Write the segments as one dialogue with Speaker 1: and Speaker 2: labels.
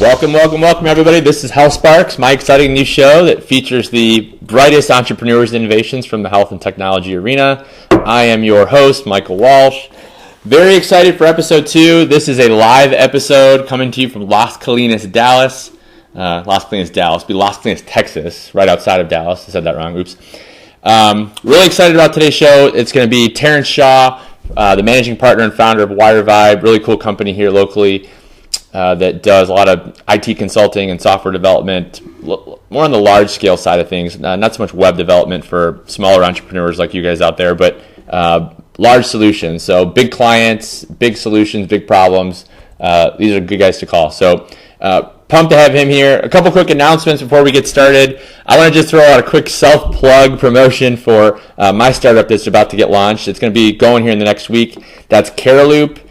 Speaker 1: Welcome, everybody. This is HealthSparx, my exciting new show that features the brightest entrepreneurs and innovations from the health and technology arena. I am your host, Michael Walsh. Very excited for episode 2. This is a live episode coming to you from Las Colinas, Dallas. Las Colinas, Texas, right outside of Dallas. I said that wrong. Oops. Really excited about today's show. It's going to be Terrence Shaw, the managing partner and founder of WireVibe, really cool company here locally that does a lot of IT consulting and software development, more on the large scale side of things, not so much web development for smaller entrepreneurs like you guys out there, but large solutions. So big clients, big solutions, big problems. These are good guys to call. So pumped to have him here. A couple quick announcements before we get started. I want to just throw out a quick self-plug promotion for my startup that's about to get launched. It's going to be going here in the next week. That's Caraloop.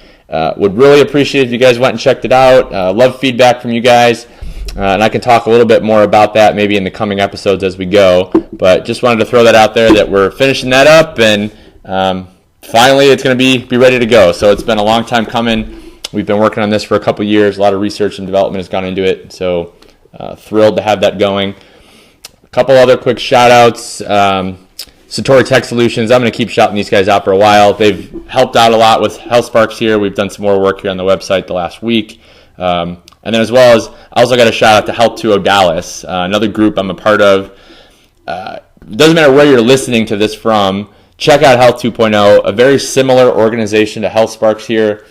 Speaker 1: Would really appreciate if you guys went and checked it out. Love feedback from you guys. And I can talk a little bit more about that maybe in the coming episodes as we go. But just wanted to throw that out there that we're finishing that up, and finally it's going to be ready to go. So it's been a long time coming. We've been working on this for a couple years. A lot of research and development has gone into it. So thrilled to have that going. A couple other quick shout-outs. Satori Tech Solutions. I'm going to keep shouting these guys out for a while. They've helped out a lot with HealthSparx here. We've done some more work here on the website the last week. And then as well as, I also got a shout out to Health 2.0 Dallas, another group I'm a part of. It doesn't matter where you're listening to this from. Check out Health 2.0, a very similar organization to HealthSparx here.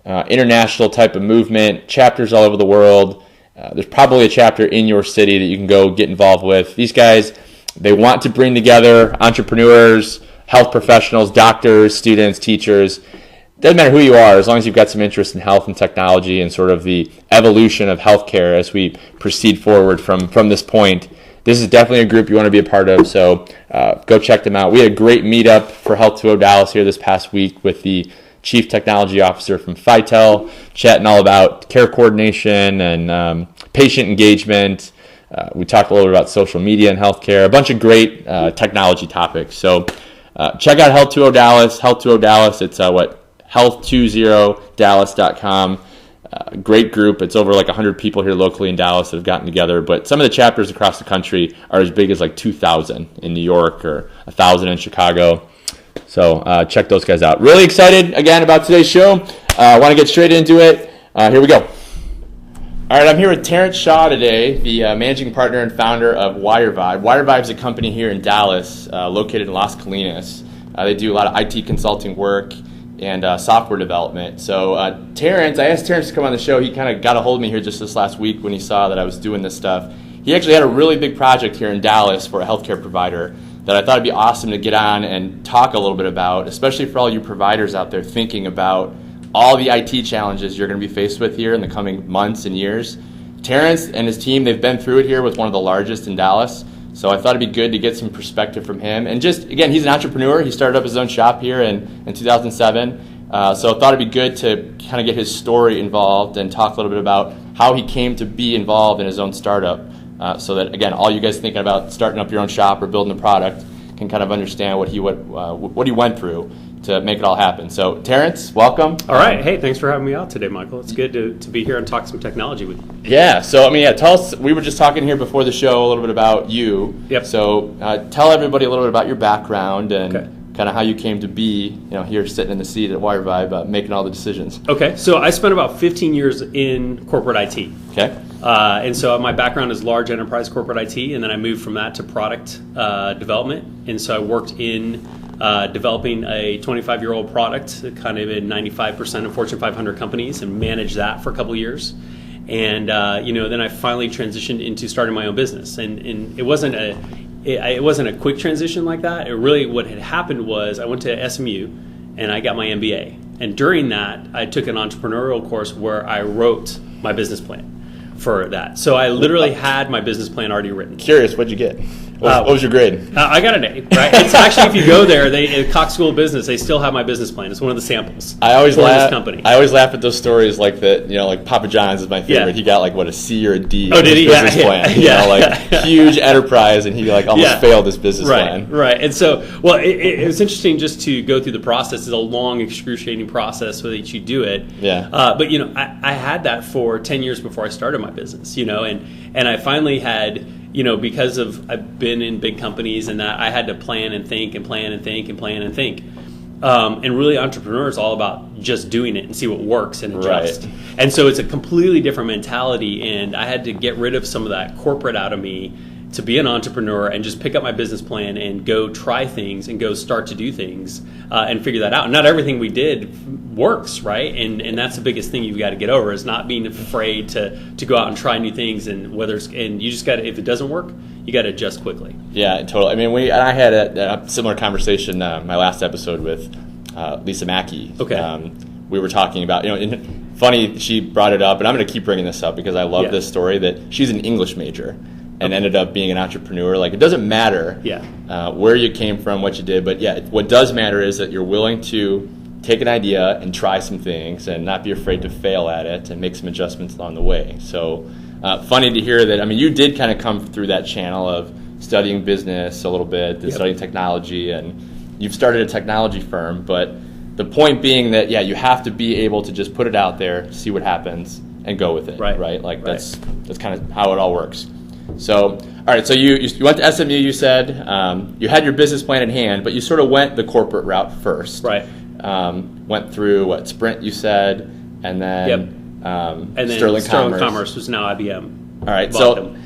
Speaker 1: International type of movement, chapters all over the world. There's probably a chapter in your city that you can go get involved with. These guys, they want to bring together entrepreneurs, health professionals, doctors, students, teachers. Doesn't matter who you are, as long as you've got some interest in health and technology and sort of the evolution of healthcare as we proceed forward from this point. This is definitely a group you want to be a part of, so go check them out. We had a great meetup for Health 2.0 Dallas here this past week with the Chief Technology Officer from Fitel, chatting all about care coordination and patient engagement. We talked a little bit about social media and healthcare, a bunch of great technology topics. So check out Health 2.0 Dallas. Health 2.0 Dallas, it's health20dallas.com. Great group. It's over like 100 people here locally in Dallas that have gotten together. But some of the chapters across the country are as big as like 2,000 in New York or 1,000 in Chicago. So check those guys out. Really excited, again, about today's show. I want to get straight into it. Here we go. All right, I'm here with Terrence Shaw today, the managing partner and founder of WireVibe. WireVibe is a company here in Dallas, located in Las Colinas. They do a lot of IT consulting work and software development. So Terrence, I asked Terrence to come on the show. He kind of got a hold of me here just this last week when he saw that I was doing this stuff. He actually had a really big project here in Dallas for a healthcare provider that I thought it'd be awesome to get on and talk a little bit about, especially for all you providers out there thinking about all the IT challenges you're going to be faced with here in the coming months and years. Terrence and his team, they've been through it here with one of the largest in Dallas, so I thought it'd be good to get some perspective from him. And just, again, he's an entrepreneur. He started up his own shop here in 2007, so I thought it'd be good to kind of get his story involved and talk a little bit about how he came to be involved in his own startup, so that, again, all you guys thinking about starting up your own shop or building a product can kind of understand what he went through to make it all happen. So, Terrence, welcome.
Speaker 2: All right. Hey, thanks for having me out today, Michael. It's good to be here and talk some technology with you.
Speaker 1: Yeah. So, tell us, we were just talking here before the show a little bit about you.
Speaker 2: Yep.
Speaker 1: So, tell everybody a little bit about your background and kind of how you came to be, here sitting in the seat at WireVibe, making all the decisions.
Speaker 2: Okay. So, I spent about 15 years in corporate IT.
Speaker 1: Okay.
Speaker 2: And so my background is large enterprise corporate IT, and then I moved from that to product development. And so I worked in developing a 25-year-old product, kind of in 95% of Fortune 500 companies, and managed that for a couple of years. And then I finally transitioned into starting my own business. And it wasn't a quick transition like that. It really, what had happened was I went to SMU and I got my MBA. And during that, I took an entrepreneurial course where I wrote my business plan for that. So I literally had my business plan already written.
Speaker 1: Curious, what'd you get? What was your grade?
Speaker 2: I got an A, right? It's actually, if you go there, at Cox School of Business, they still have my business plan. It's one of the samples.
Speaker 1: I always laugh at those stories like that. Like Papa John's is my favorite. Yeah. He got like a C or a D.
Speaker 2: Oh, did he?
Speaker 1: Business plan. Huge enterprise, and he almost failed his business plan.
Speaker 2: Right. And so, it was interesting just to go through the process. It's a long, excruciating process so that you do it.
Speaker 1: Yeah.
Speaker 2: But I had that for 10 years before I started my business, and I finally had, because I've been in big companies and that I had to plan and think and plan and think and plan and think. And really, entrepreneur is all about just doing it and see what works and adjust.
Speaker 1: Right.
Speaker 2: And so it's a completely different mentality. And I had to get rid of some of that corporate out of me to be an entrepreneur and just pick up my business plan and go try things and go start to do things and figure that out. And not everything we did works, right? And that's the biggest thing you've got to get over, is not being afraid to go out and try new things. And you just got to, if it doesn't work, you got to adjust quickly.
Speaker 1: Yeah, totally. I mean, I had a similar conversation my last episode with Lisa Mackey.
Speaker 2: Okay.
Speaker 1: We were talking about, funny, she brought it up, and I'm going to keep bringing this up because I love this story, that she's an English major and ended up being an entrepreneur. Like, it doesn't matter where you came from, what you did, but what does matter is that you're willing to take an idea and try some things and not be afraid to fail at it and make some adjustments along the way. So funny to hear that. I mean, you did kind of come through that channel of studying business a little bit, and studying technology, and you've started a technology firm, but the point being that, you have to be able to just put it out there, see what happens, and go with it, right? Like, that's kind of how it all works. So, all right, so you went to SMU, you said. You had your business plan in hand, but you sort of went the corporate route first.
Speaker 2: Right.
Speaker 1: Went through, Sprint, you said, and then,
Speaker 2: and then
Speaker 1: Sterling
Speaker 2: Commerce was now IBM.
Speaker 1: All right, so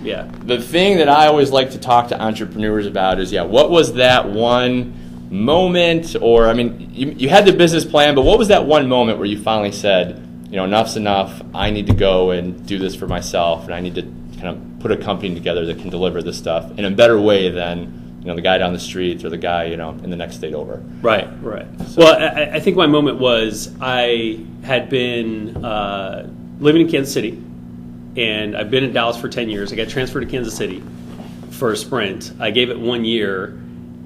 Speaker 1: the thing that I always like to talk to entrepreneurs about is, what was that one moment, or, I mean, you had the business plan, but what was that one moment where you finally said, enough's enough, I need to go and do this for myself, and I need to kind of put a company together that can deliver this stuff in a better way than, the guy down the street or the guy, in the next state over.
Speaker 2: Right. So, well, I think my moment was, I had been living in Kansas City, and I've been in Dallas for 10 years. I got transferred to Kansas City for a sprint. I gave it 1 year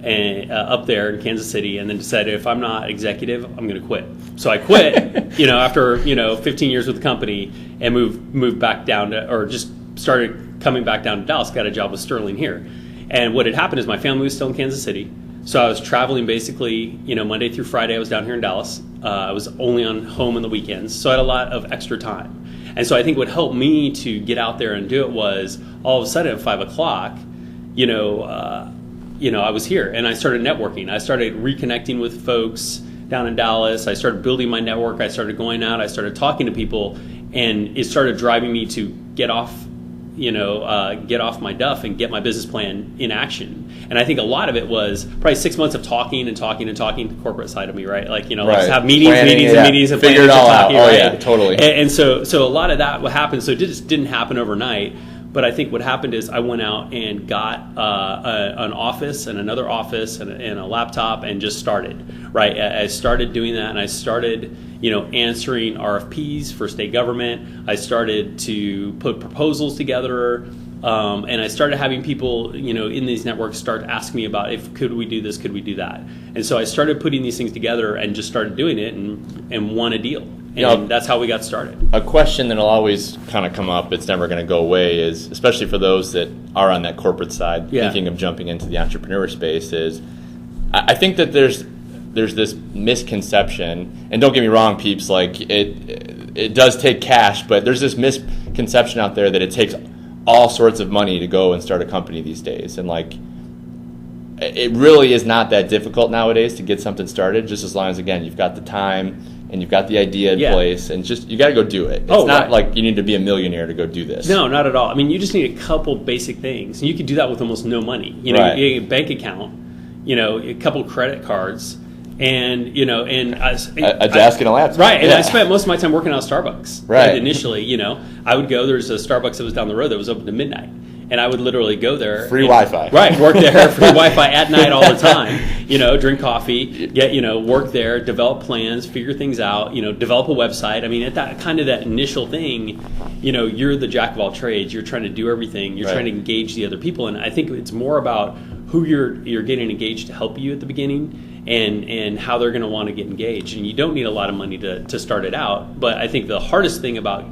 Speaker 2: and up there in Kansas City, and then decided, if I'm not executive, I'm going to quit. So I quit, after 15 years with the company, and moved back down to, or just started coming back down to Dallas. Got a job with Sterling here, and what had happened is my family was still in Kansas City, so I was traveling basically, Monday through Friday. I was down here in Dallas. I was only on home on the weekends, so I had a lot of extra time. And so I think what helped me to get out there and do it was, all of a sudden at 5 o'clock, I was here, and I started networking. I started reconnecting with folks down in Dallas. I started building my network. I started going out. I started talking to people, and it started driving me to get off my duff and get my business plan in action. And I think a lot of it was probably 6 months of talking, the corporate side of me, right? Like, let's have meetings and
Speaker 1: figure it all out.
Speaker 2: Right?
Speaker 1: Yeah, totally.
Speaker 2: And so a lot of that happened. So it just didn't happen overnight. But I think what happened is I went out and got an office and another office and a laptop and just started, right? I started doing that, and I started, answering RFPs for state government. I started to put proposals together, and I started having people, in these networks start asking me about, could we do this, could we do that? And so I started putting these things together and just started doing it and won a deal. And that's how we got started. A
Speaker 1: question that'll always kind of come up, it's never going to go away, is, especially for those that are on that corporate side, thinking of jumping into the entrepreneur space, is I think that there's this misconception, and don't get me wrong, peeps, like it does take cash, but there's this misconception out there that it takes all sorts of money to go and start a company these days. And like, it really is not that difficult nowadays to get something started, just as long as, again, you've got the time and you've got the idea in place, and just, you got to go do it. It's not like you need to be a millionaire to go do this.
Speaker 2: No, not at all. I mean, you just need a couple basic things. You could do that with almost no money. You get a bank account, a couple credit cards, and a
Speaker 1: desk and a laptop.
Speaker 2: Right, and I spent most of my time working out of Starbucks.
Speaker 1: Right.
Speaker 2: Initially, I would go. There's a Starbucks that was down the road that was open to midnight. And I would literally go there.
Speaker 1: Free Wi-Fi.
Speaker 2: Right, work there, free Wi-Fi at night all the time. Drink coffee, work there, develop plans, figure things out, develop a website. I mean, at that kind of that initial thing, you're the jack of all trades. You're trying to do everything. You're trying to engage the other people. And I think it's more about who you're getting engaged to help you at the beginning, and how they're going to want to get engaged. And you don't need a lot of money to start it out. But I think the hardest thing about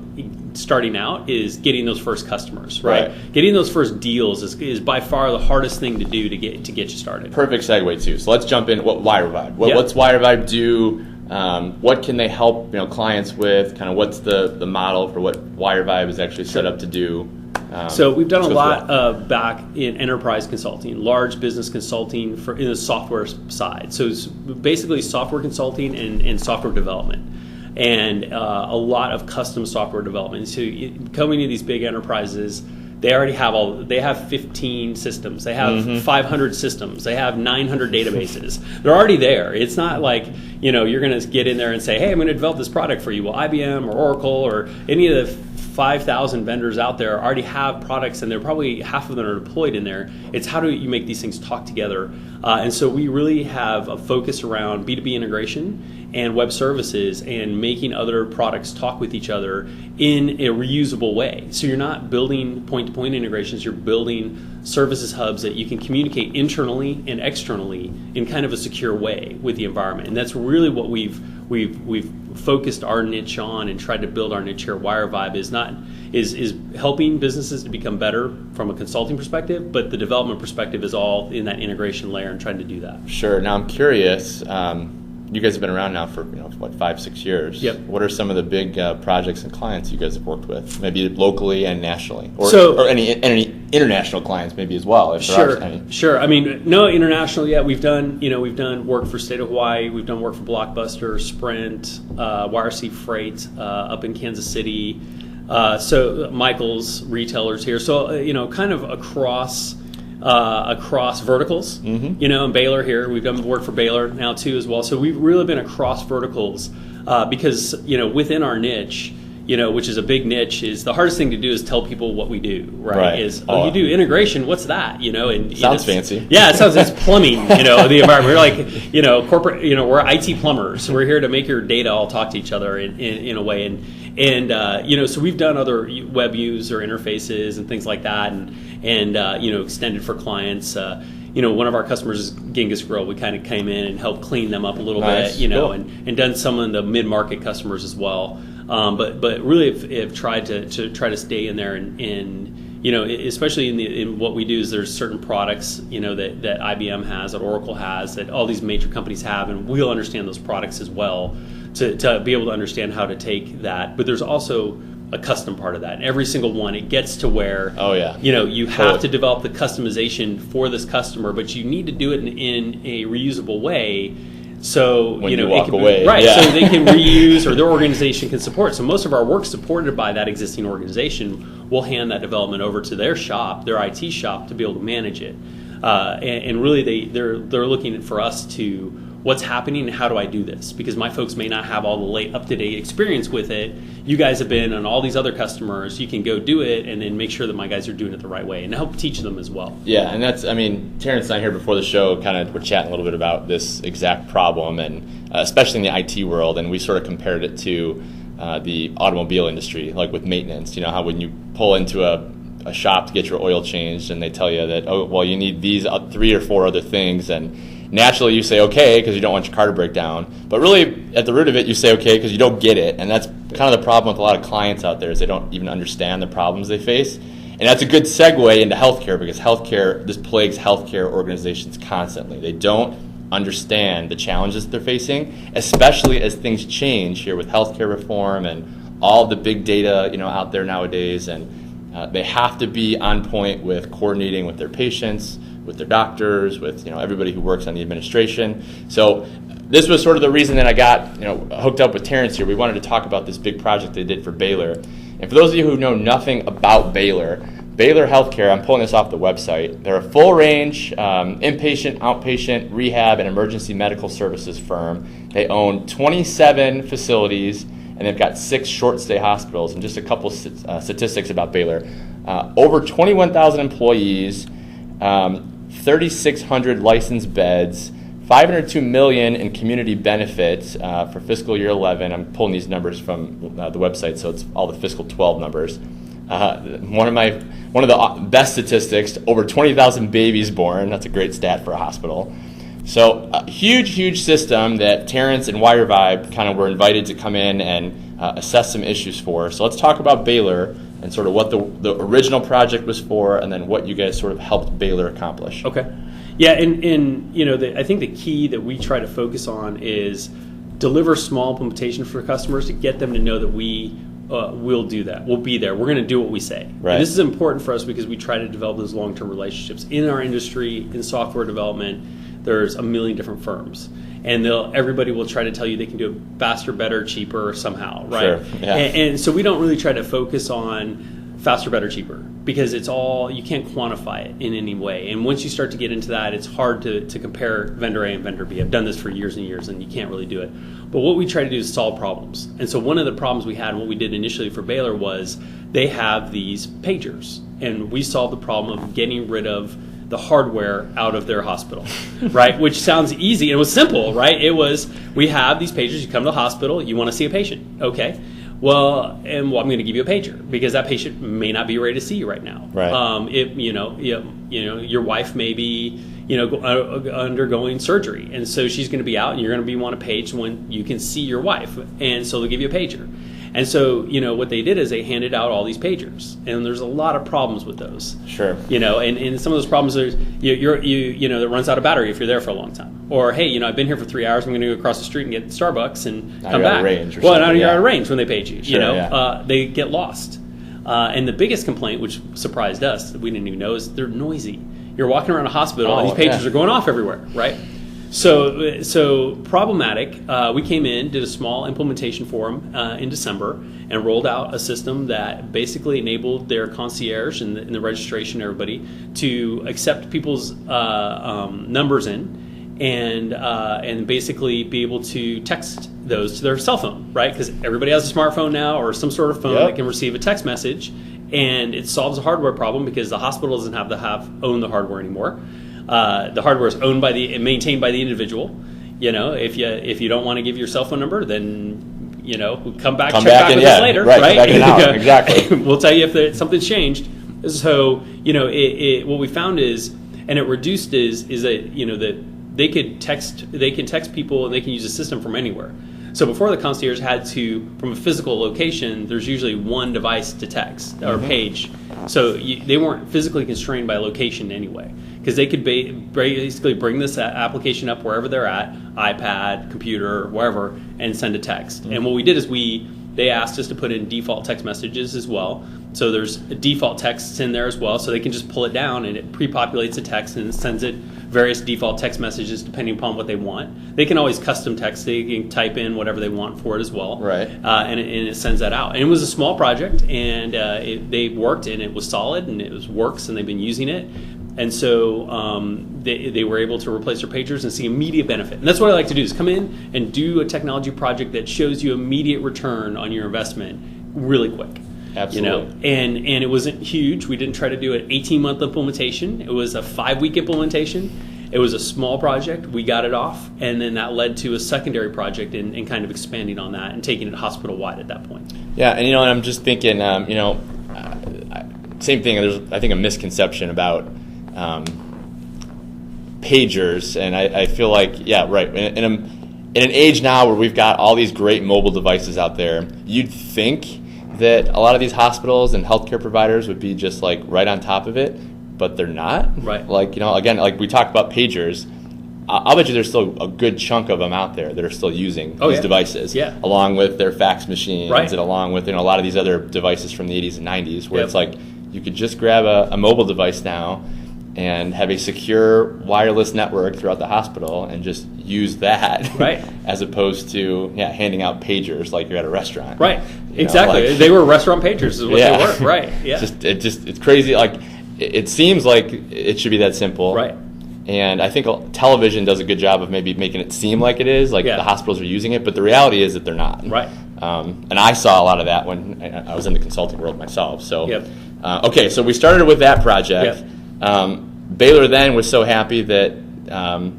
Speaker 2: starting out is getting those first customers, right? Getting those first deals is by far the hardest thing to do to get you started.
Speaker 1: Perfect segue too. So let's jump in. What WireVibe? What's WireVibe do? What can they help clients with? Kind of what's the model for what WireVibe is actually set up to do?
Speaker 2: So we've done a lot of back in enterprise consulting, large business consulting in the software side. So it's basically software consulting and software development, and a lot of custom software development. So coming to these big enterprises, they already have 15 systems. They have 500 systems. They have 900 databases. They're already there. It's not like, you're going to get in there and say, hey, I'm going to develop this product for you. Well, IBM or Oracle or any of the 5,000 vendors out there already have products, and they're probably half of them are deployed in there. It's how do you make these things talk together? And so we really have a focus around B2B integration and web services and making other products talk with each other in a reusable way. So you're not building point-to-point integrations, you're building services hubs that you can communicate internally and externally in kind of a secure way with the environment. And that's really what we've focused our niche on and tried to build our niche here at WireVibe is helping businesses to become better from a consulting perspective, but the development perspective is all in that integration layer and trying to do that.
Speaker 1: Sure. Now I'm curious, you guys have been around now for 5-6 years.
Speaker 2: Yep.
Speaker 1: What are some of the big projects and clients you guys have worked with, maybe locally and nationally, or any international clients maybe as well? If there are any.
Speaker 2: Sure. I mean, no international yet. We've done work for State of Hawaii. We've done work for Blockbuster, Sprint, YRC Freight up in Kansas City. So Michael's retailers here. So kind of across verticals. In Baylor here, we've done work for Baylor now too as well. So we've really been across verticals because within our niche, which is a big niche, is the hardest thing to do is tell people what we do. Right? You do integration. What's that? And
Speaker 1: sounds fancy.
Speaker 2: Yeah, it's plumbing. The environment. We're like corporate. We're IT plumbers. We're here to make your data all talk to each other in a way. And so we've done other web user interfaces and things like that, and extended for clients. One of our customers is Genghis Grill. We kind of came in and helped clean them up a little bit, cool. and done some of the mid-market customers as well. But really have tried to stay in there and especially in what we do is there's certain products that IBM has, that Oracle has, that all these major companies have, and we'll understand those products as well to be able to understand how to take that. But there's also a custom part of that. And every single one, it gets to where you have to develop the customization for this customer, but you need to do it in a reusable way. So
Speaker 1: when you walk away,
Speaker 2: so they can reuse or their organization can support. So most of our work supported by that existing organization. We'll hand that development over to their shop, their IT shop, to be able to manage it. And really, they're looking for us to what's happening and how do I do this? Because my folks may not have all the late up-to-date experience with it. You guys have been on all these other customers. You can go do it and then make sure that my guys are doing it the right way and help teach them as well.
Speaker 1: Yeah, and Terrence and I here before the show kind of were chatting a little bit about this exact problem, and especially in the IT world, and we sort of compared it to the automobile industry, like with maintenance. How when you pull into a shop to get your oil changed and they tell you that, you need these 3 or 4 other things, and naturally you say okay because you don't want your car to break down, but really at the root of it you say okay because you don't get it. And that's kind of the problem with a lot of clients out there, is they don't even understand the problems they face. And that's a good segue into healthcare, because this plagues healthcare organizations constantly. They don't understand the challenges that they're facing, especially as things change here with healthcare reform and all the big data out there nowadays. And they have to be on point with coordinating with their patients, with their doctors, with everybody who works on the administration. So this was sort of the reason that I got hooked up with Terrence here. We wanted to talk about this big project they did for Baylor. And for those of you who know nothing about Baylor Healthcare, I'm pulling this off the website. They're a full range inpatient, outpatient, rehab, and emergency medical services firm. They own 27 facilities, and they've got 6 short stay hospitals. And just a couple statistics about Baylor: over 21,000 employees. 3,600 licensed beds, $502 million in community benefits for fiscal year 11. I'm pulling these numbers from the website, so it's all the fiscal 12 numbers. One of the best statistics: over 20,000 babies born. That's a great stat for a hospital. So a huge system that Terrence and WireVibe kind of were invited to come in and assess some issues for. So let's talk about Baylor and sort of what the original project was for, and then what you guys sort of helped Baylor accomplish.
Speaker 2: Okay. Yeah, and I think the key that we try to focus on is deliver small implementation for customers to get them to know that we'll do that. We'll be there. We're going to do what we say.
Speaker 1: Right.
Speaker 2: And this is important for us because we try to develop those long-term relationships. In our industry, in software development, there's a million different firms. And everybody will try to tell you they can do it faster, better, cheaper somehow, right?
Speaker 1: Sure. Yeah.
Speaker 2: And so we don't really try to focus on faster, better, cheaper because it's all, you can't quantify it in any way. And once you start to get into that, it's hard to compare vendor A and vendor B. I've done this for years and years and you can't really do it. But what we try to do is solve problems. And so one of the problems we had and what we did initially for Baylor was they have these pagers. And we solved the problem of getting rid of the hardware out of their hospital, right? Which sounds easy. It was simple, right? It was, we have these pagers. You come to the hospital, you want to see a patient. Okay. Well, I'm going to give you a pager because that patient may not be ready to see you right now.
Speaker 1: Right.
Speaker 2: Your wife may be, undergoing surgery, and so she's going to be out, and you're going to be on a page when you can see your wife, and so they'll give you a pager. And so, what they did is they handed out all these pagers, and there's a lot of problems with those.
Speaker 1: Sure.
Speaker 2: And some of those problems are, that runs out of battery if you're there for a long time. Or, hey, I've been here for 3 hours, I'm going to go across the street and get Starbucks and
Speaker 1: now
Speaker 2: come
Speaker 1: you're
Speaker 2: back.
Speaker 1: Out of range or
Speaker 2: well, now
Speaker 1: something,
Speaker 2: you're out of range when they page you.
Speaker 1: Sure,
Speaker 2: They get lost. And the biggest complaint, which surprised us, that we didn't even know, is they're noisy. You're walking around a hospital, and these pagers are going off everywhere, right? So problematic. We came in, did a small implementation for them in December, and rolled out a system that basically enabled their concierge and the registration, everybody, to accept people's numbers in, and basically be able to text those to their cell phone, right? Because everybody has a smartphone now or some sort of phone that can receive a text message, and it solves a hardware problem because the hospital doesn't have to own the hardware anymore. The hardware is owned and maintained by the individual. If you don't want to give your cell phone number, then come back with us later, right?
Speaker 1: Come back in an hour. Exactly.
Speaker 2: We'll tell you if something's changed. So what we found is, and it reduced is that that they can text people and they can use the system from anywhere. So before the concierge had to, from a physical location, there's usually one device to text or page. So they weren't physically constrained by location anyway, because they could basically bring this application up wherever they're at, iPad, computer, wherever, and send a text. And what we did is they asked us to put in default text messages as well. So there's default texts in there as well, so they can just pull it down and it pre-populates a text and it sends it various default text messages depending upon what they want. They can always custom text. They can type in whatever they want for it as well.
Speaker 1: Right.
Speaker 2: And it sends that out. And it was a small project, and they worked, and it was solid, and it works, and they've been using it. And so they were able to replace their pagers and see immediate benefit. And that's what I like to do, is come in and do a technology project that shows you immediate return on your investment really quick.
Speaker 1: Absolutely.
Speaker 2: And it wasn't huge. We didn't try to do an 18-month implementation. It was a 5-week implementation. It was a small project. We got it off, and then that led to a secondary project and kind of expanding on that and taking it hospital-wide at that point.
Speaker 1: Yeah, and and I'm just thinking, same thing. There's, I think, a misconception about pagers, and I feel like, right. In an age now where we've got all these great mobile devices out there, you'd think that a lot of these hospitals and healthcare providers would be just like right on top of it, but they're not.
Speaker 2: Right.
Speaker 1: Like, again, like we talked about pagers, I'll bet you there's still a good chunk of them out there that are still using these devices, along with their fax machines, and along with a lot of these other devices from the 80s and 90s, where it's like you could just grab a mobile device now and have a secure wireless network throughout the hospital and just use that, as opposed to handing out pagers like you're at a restaurant.
Speaker 2: Right. Exactly. They were restaurant pagers is what they were. Right. Yeah.
Speaker 1: It's crazy. Like it seems like it should be that simple.
Speaker 2: Right.
Speaker 1: And I think television does a good job of maybe making it seem like it is, like the hospitals are using it, but the reality is that they're not.
Speaker 2: Right.
Speaker 1: And I saw a lot of that when I was in the consulting world myself. So, okay, so we started with that project. Baylor then was so happy that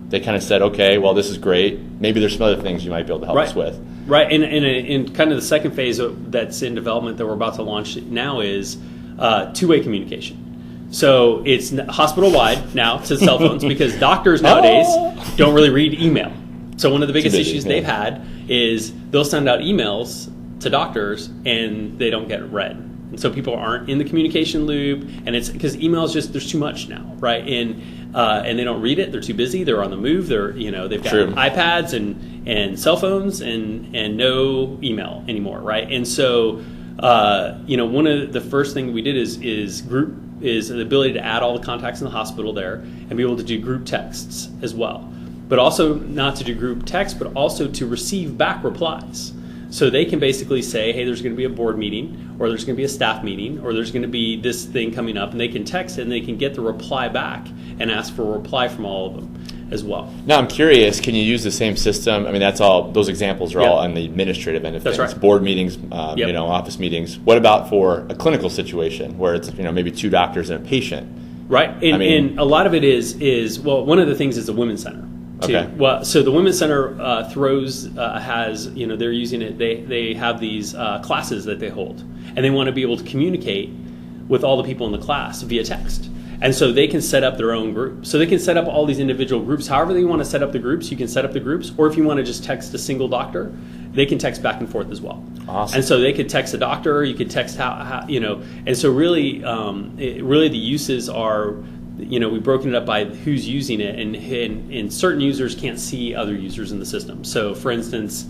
Speaker 1: they kind of said, okay, well, this is great. Maybe there's some other things you might be able to help us with. Right.
Speaker 2: And in kind of the second phase that's in development that we're about to launch now is two-way communication. So it's hospital-wide now to cell phones because doctors nowadays don't really read email. So one of the biggest issues they've had is they'll send out emails to doctors and they don't get read. And so people aren't in the communication loop, and it's because email is just, there's too much now, right? And they don't read it. They're too busy. They're on the move. They've got iPads, and and cell phones and no email anymore, right? And so, one of the first thing we did is the ability to add all the contacts in the hospital there and be able to do group texts as well. But also not to do group text, but also to receive back replies. So they can basically say, hey, there's going to be a board meeting, or there's going to be a staff meeting, or there's going to be this thing coming up, and they can text and they can get the reply back and ask for a reply from all of them as well.
Speaker 1: Now I'm curious, can you use the same system? I mean, those examples are all on the administrative end of things.
Speaker 2: That's right.
Speaker 1: Board meetings, office meetings. What about for a clinical situation where it's maybe 2 doctors and a patient?
Speaker 2: Right, and a lot of it is one of the things is the Women's Center. Too.
Speaker 1: Okay.
Speaker 2: Well, so the Women's Center has, they're using it. They have these classes that they hold, and they want to be able to communicate with all the people in the class via text. And so they can set up their own group. So they can set up all these individual groups. However they want to set up the groups, you can set up the groups. Or if you want to just text a single doctor, they can text back and forth as well.
Speaker 1: Awesome.
Speaker 2: And so they could text a doctor. You could text how. And so really the uses are. We've broken it up by who's using it, and certain users can't see other users in the system. So, for instance,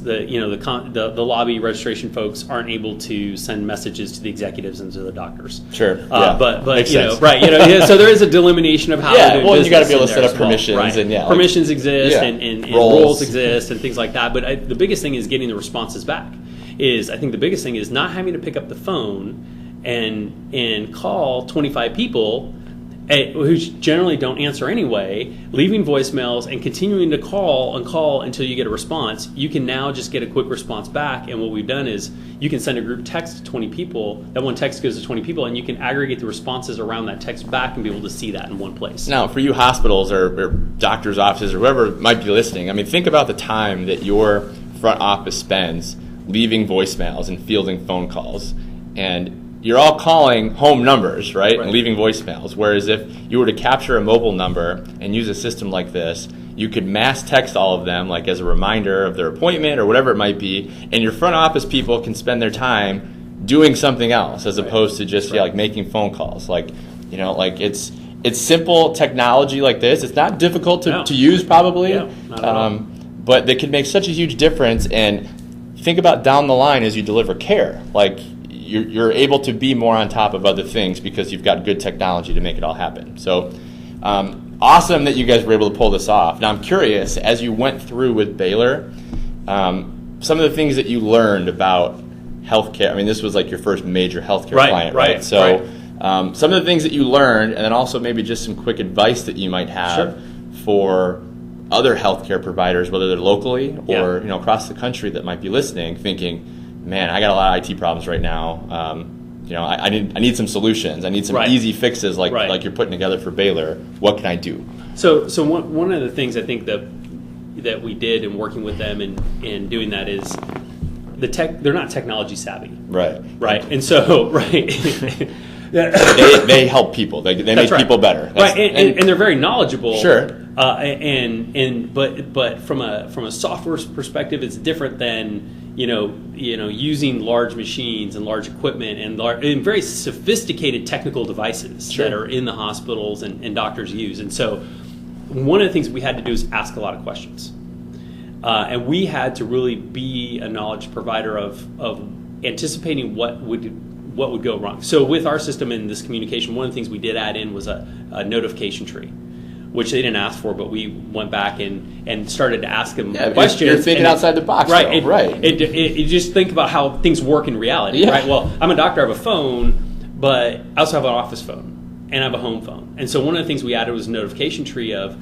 Speaker 2: the lobby registration folks aren't able to send messages to the executives and to the doctors.
Speaker 1: Sure,
Speaker 2: but
Speaker 1: makes sense.
Speaker 2: So there is a delimitation of how.
Speaker 1: You got to be able to set up permissions,
Speaker 2: right.
Speaker 1: and
Speaker 2: permissions exist, and roles exist, and things like that. But the biggest thing is getting the responses back. I think the biggest thing is not having to pick up the phone and call 25 people. Who generally don't answer anyway, leaving voicemails and continuing to call until you get a response. You can now just get a quick response back, and what we've done is you can send a group text to 20 people. That one text goes to 20 people, and you can aggregate the responses around that text back and be able to see that in one place.
Speaker 1: Now, for you hospitals or doctors' offices or whoever might be listening, I mean, think about the time that your front office spends leaving voicemails and fielding phone calls, and you're all calling home numbers, right? And leaving voicemails. Whereas if you were to capture a mobile number and use a system like this, you could mass text all of them, like as a reminder of their appointment or whatever it might be, and your front office people can spend their time doing something else as opposed to just like making phone calls. It's simple technology like this. It's not difficult to use probably,
Speaker 2: not at all.
Speaker 1: But they can make such a huge difference. And think about down the line as you deliver care, you're able to be more on top of other things because you've got good technology to make it all happen. So awesome that you guys were able to pull this off. Now I'm curious, as you went through with Baylor, some of the things that you learned about healthcare. I mean, this was like your first major healthcare client, right? So some of the things that you learned, and then also maybe just some quick advice that you might have for other healthcare providers, whether they're locally or across the country that might be listening, thinking, man, I got a lot of IT problems right now. I need some solutions. I need some easy fixes like you're putting together for Baylor. What can I do?
Speaker 2: So one of the things I think that we did in working with them and doing that is they're not technology savvy. Right. And so
Speaker 1: they help people. They make people better.
Speaker 2: And they're very knowledgeable.
Speaker 1: Sure.
Speaker 2: But from a software perspective, it's different than using large machines and large equipment and very sophisticated technical devices that are in the hospitals and doctors use. And so one of the things we had to do is ask a lot of questions. And we had to really be a knowledge provider of anticipating what would go wrong. So with our system in this communication, one of the things we did add in was a notification tree, which they didn't ask for, but we went back and started to ask them questions.
Speaker 1: You're thinking outside the box,
Speaker 2: right?
Speaker 1: You
Speaker 2: just think about how things work in reality, right? Well, I'm a doctor, I have a phone, but I also have an office phone and I have a home phone. And so one of the things we added was a notification tree of,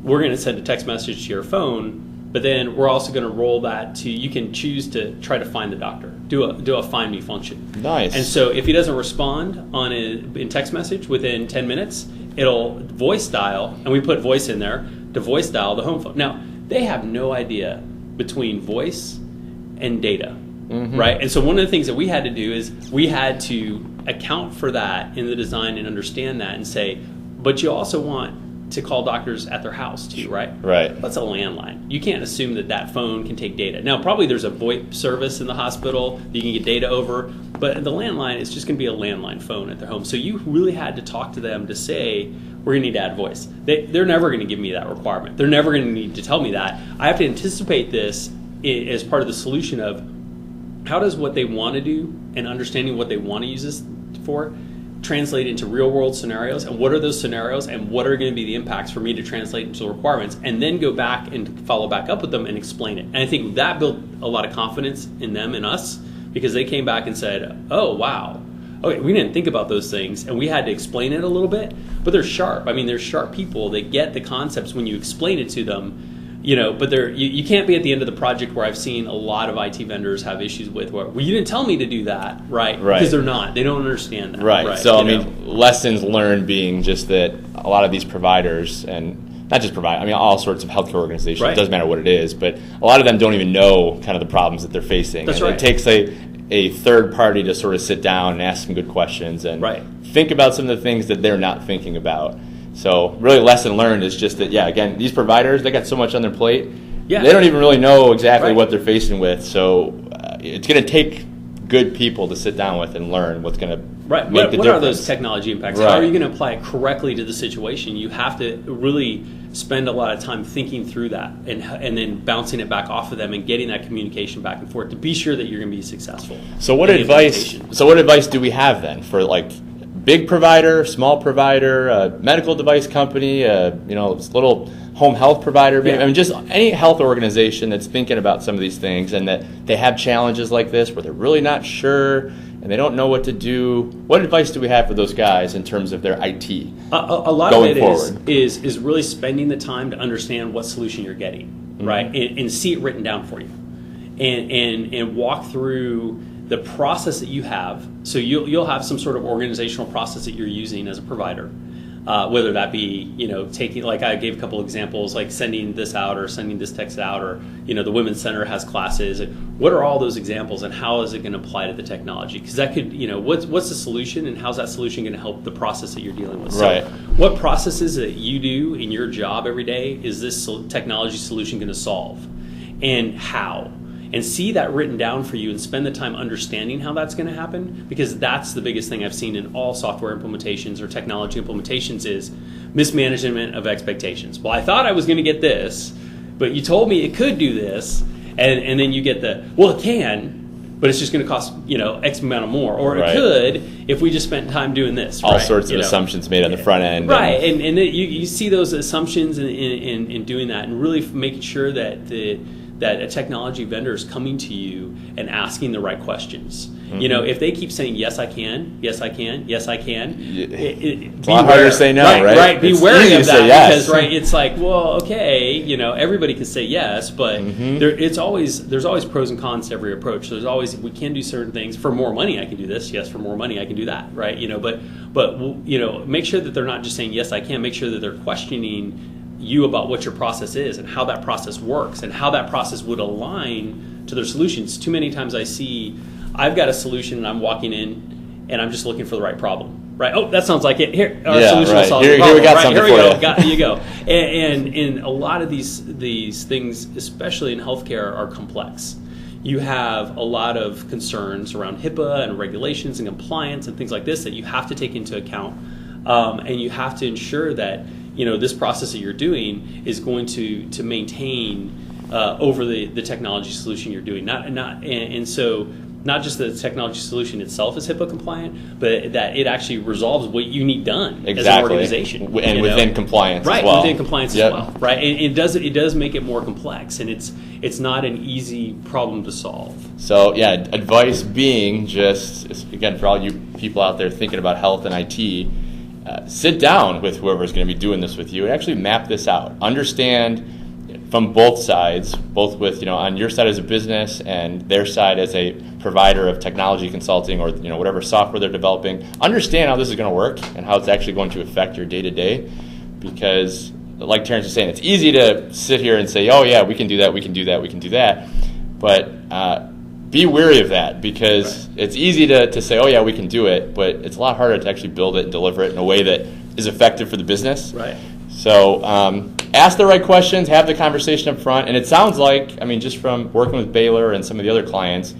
Speaker 2: we're going to send a text message to your phone, but then we're also going to roll that to, you can choose to try to find the doctor, do a find me function.
Speaker 1: Nice.
Speaker 2: And so if he doesn't respond in text message within 10 minutes, it'll voice dial, and we put voice in there, to voice dial the home phone. Now, they have no idea between voice and data, right? And so one of the things that we had to do is we had to account for that in the design and understand that and say, but you also want to call doctors at their house too, right?
Speaker 1: Right.
Speaker 2: That's a landline. You can't assume that phone can take data. Now, probably there's a VoIP service in the hospital that you can get data over, But the landline is just going to be a landline phone at their home. So you really had to talk to them to say, we're going to need to add voice. They're never going to give me that requirement. They're never going to need to tell me that. I have to anticipate this as part of the solution of how does what they want to do and understanding what they want to use this for translate into real world scenarios, and what are those scenarios and what are going to be the impacts for me to translate into the requirements, and then go back and follow back up with them and explain it. And I think that built a lot of confidence in them and us, because they came back and said, oh wow, okay, we didn't think about those things, and we had to explain it a little bit, but they're sharp. I mean, they're sharp people. They get the concepts when you explain it to them. But you can't be at the end of the project where I've seen a lot of IT vendors have issues with, well, you didn't tell me to do that, right? Because they're not. They don't understand that.
Speaker 1: Right. So, lessons learned being just that a lot of these providers, and not just all sorts of healthcare organizations, it doesn't matter what it is, but a lot of them don't even know kind of the problems that they're facing.
Speaker 2: That's
Speaker 1: and
Speaker 2: right.
Speaker 1: It takes a third party to sort of sit down and ask some good questions and think about some of the things that they're not thinking about. So really, lesson learned is just that, again, these providers, they got so much on their plate. Yeah. They don't even really know exactly what they're facing with. So it's going to take good people to sit down with and learn what's going to make the difference.
Speaker 2: What are those technology impacts? How are you going to apply it correctly to the situation? You have to really spend a lot of time thinking through that and then bouncing it back off of them and getting that communication back and forth to be sure that you're going to be successful.
Speaker 1: So what advice do we have then for big provider, small provider, medical device company, little home health provider? I mean, just any health organization that's thinking about some of these things and that they have challenges like this where they're really not sure and they don't know what to do. What advice do we have for those guys in terms of their IT?
Speaker 2: A lot of it is really spending the time to understand what solution you're getting, right, and see it written down for you, and walk through the process that you have. So you'll have some sort of organizational process that you're using as a provider, whether that be taking, like I gave a couple examples, like sending this out or sending this text out, or the Women's Center has classes. What are all those examples, and how is it going to apply to the technology? Because that could what's the solution, and how's that solution going to help the process that you're dealing with?
Speaker 1: Right.
Speaker 2: So what processes that you do in your job every day is this technology solution going to solve, and how? And see that written down for you and spend the time understanding how that's going to happen, because that's the biggest thing I've seen in all software implementations or technology implementations is mismanagement of expectations. Well, I thought I was going to get this, but you told me it could do this, and then you get it can, but it's just going to cost X amount of more, or it could if we just spent time doing this.
Speaker 1: All sorts of assumptions made on the front end.
Speaker 2: Right, and you see those assumptions in doing that, and really making sure that a technology vendor is coming to you and asking the right questions. If they keep saying, yes, I can, yes, I can, yes, I can,
Speaker 1: it's a lot harder to say no, right?
Speaker 2: Right, be wary of that, because, it's like, well, okay, everybody can say yes, but there's always pros and cons to every approach. There's always, we can do certain things. For more money, I can do this. Yes, for more money, I can do that, right? But make sure that they're not just saying, yes, I can. Make sure that they're questioning you about what your process is and how that process works and how that process would align to their solutions. Too many times I've got a solution and I'm walking in and I'm just looking for the right problem. Right? Oh, that sounds like it. Here, our solution will solve the problem.
Speaker 1: Here we got something for you.
Speaker 2: Here you go. And a lot of these things, especially in healthcare, are complex. You have a lot of concerns around HIPAA and regulations and compliance and things like this that you have to take into account, and you have to ensure that this process that you're doing is going to maintain over the technology solution you're doing. And so not just the technology solution itself is HIPAA compliant, but that it actually resolves what you need done as an organization.
Speaker 1: And within compliance
Speaker 2: as
Speaker 1: well.
Speaker 2: Within compliance as well. Right. And it does make it more complex, and it's not an easy problem to solve.
Speaker 1: So advice being just, again, for all you people out there thinking about health and IT, sit down with whoever's going to be doing this with you and actually map this out. Understand from both sides, both with on your side as a business and their side as a provider of technology consulting or whatever software they're developing. Understand how this is going to work and how it's actually going to affect your day to day, because like Terrence was saying, it's easy to sit here and say, oh yeah, we can do that, we can do that, we can do that, but be wary of that, because it's easy to say, oh yeah, we can do it, but it's a lot harder to actually build it and deliver it in a way that is effective for the business.
Speaker 2: Right.
Speaker 1: So ask the right questions, have the conversation up front, and it sounds like, just from working with Baylor and some of the other clients,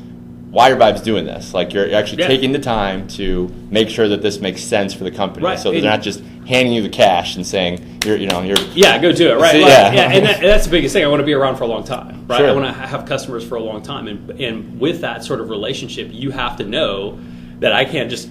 Speaker 1: WireVibe's doing this. Like you're actually
Speaker 2: Yeah.
Speaker 1: taking the time to make sure that this makes sense for the company.
Speaker 2: Right.
Speaker 1: So they're not just handing you the cash and saying you're
Speaker 2: Yeah, go do it, right?
Speaker 1: Yeah.
Speaker 2: And that's the biggest thing. I want to be around for a long time, right?
Speaker 1: Sure.
Speaker 2: I want to have customers for a long time, and with that sort of relationship, you have to know that I can't just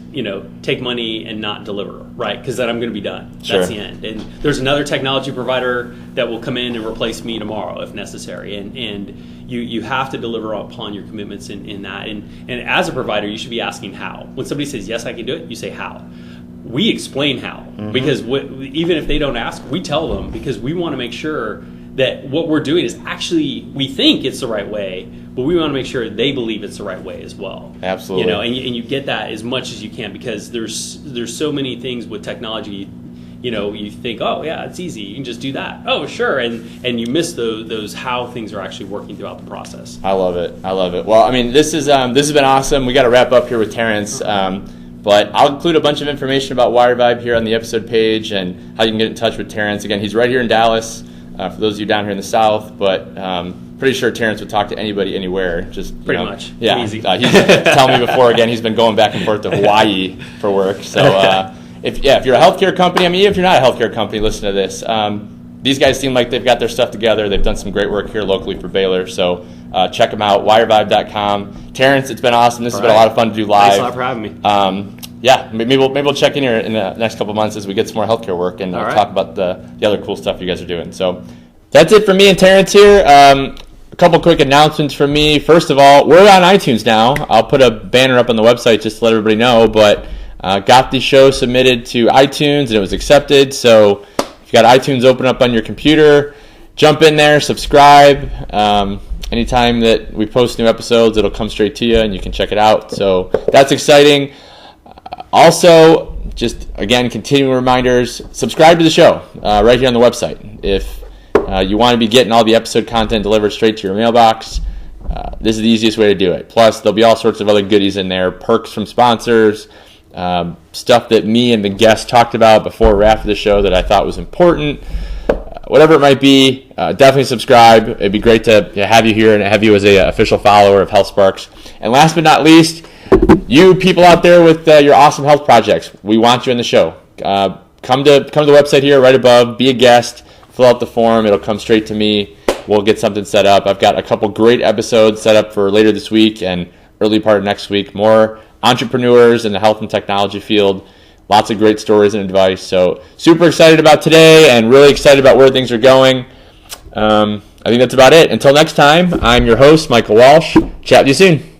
Speaker 2: take money and not deliver, right? Because then I'm going to be done.
Speaker 1: Sure.
Speaker 2: That's the end. And there's another technology provider that will come in and replace me tomorrow if necessary, and you have to deliver upon your commitments in that. And as a provider, you should be asking how. When somebody says yes, I can do it, you say how. We explain how, because even if they don't ask, we tell them, because we want to make sure that what we're doing is actually, we think it's the right way, but we want to make sure they believe it's the right way as well.
Speaker 1: Absolutely.
Speaker 2: And you get that as much as you can, because there's so many things with technology. You think, oh yeah, it's easy, you can just do that. Oh sure, and you miss those how things are actually working throughout the process.
Speaker 1: I love it. Well, I mean, this has been awesome. We got to wrap up here with Terrence. But I'll include a bunch of information about WireVibe here on the episode page and how you can get in touch with Terrence. Again, he's right here in Dallas, for those of you down here in the South, but pretty sure Terrence would talk to anybody anywhere. Just
Speaker 2: Pretty much.
Speaker 1: Yeah.
Speaker 2: Easy.
Speaker 1: He's telling me before, again, he's been going back and forth to Hawaii for work. So if you're a healthcare company, I mean, if you're not a healthcare company, listen to this. These guys seem like they've got their stuff together. They've done some great work here locally for Baylor. So check them out, wirevibe.com. Terrence, it's been awesome. This has been a lot of fun to do live.
Speaker 2: Thanks a lot for having me.
Speaker 1: Yeah, maybe we'll check in here in the next couple of months as we get some more healthcare work and talk about the other cool stuff you guys are doing. So that's it for me and Terrence here. A couple quick announcements from me. First of all, we're on iTunes now. I'll put a banner up on the website just to let everybody know, but got the show submitted to iTunes and it was accepted. So if you got iTunes open up on your computer, jump in there, subscribe. Anytime that we post new episodes, it'll come straight to you and you can check it out. So that's exciting. Also, just again, continuing reminders, subscribe to the show right here on the website. If you want to be getting all the episode content delivered straight to your mailbox, this is the easiest way to do it. Plus, there'll be all sorts of other goodies in there, perks from sponsors, stuff that me and the guest talked about before or after the show that I thought was important. Whatever it might be, definitely subscribe. It'd be great to have you here and have you as an official follower of HealthSparx. And last but not least, you people out there with your awesome health projects, we want you in the show. Come to the website here right above, be a guest, fill out the form. It'll come straight to me. We'll get something set up. I've got a couple great episodes set up for later this week and early part of next week. More entrepreneurs in the health and technology field. Lots of great stories and advice. So super excited about today and really excited about where things are going. I think that's about it. Until next time, I'm your host, Michael Walsh. Chat with you soon.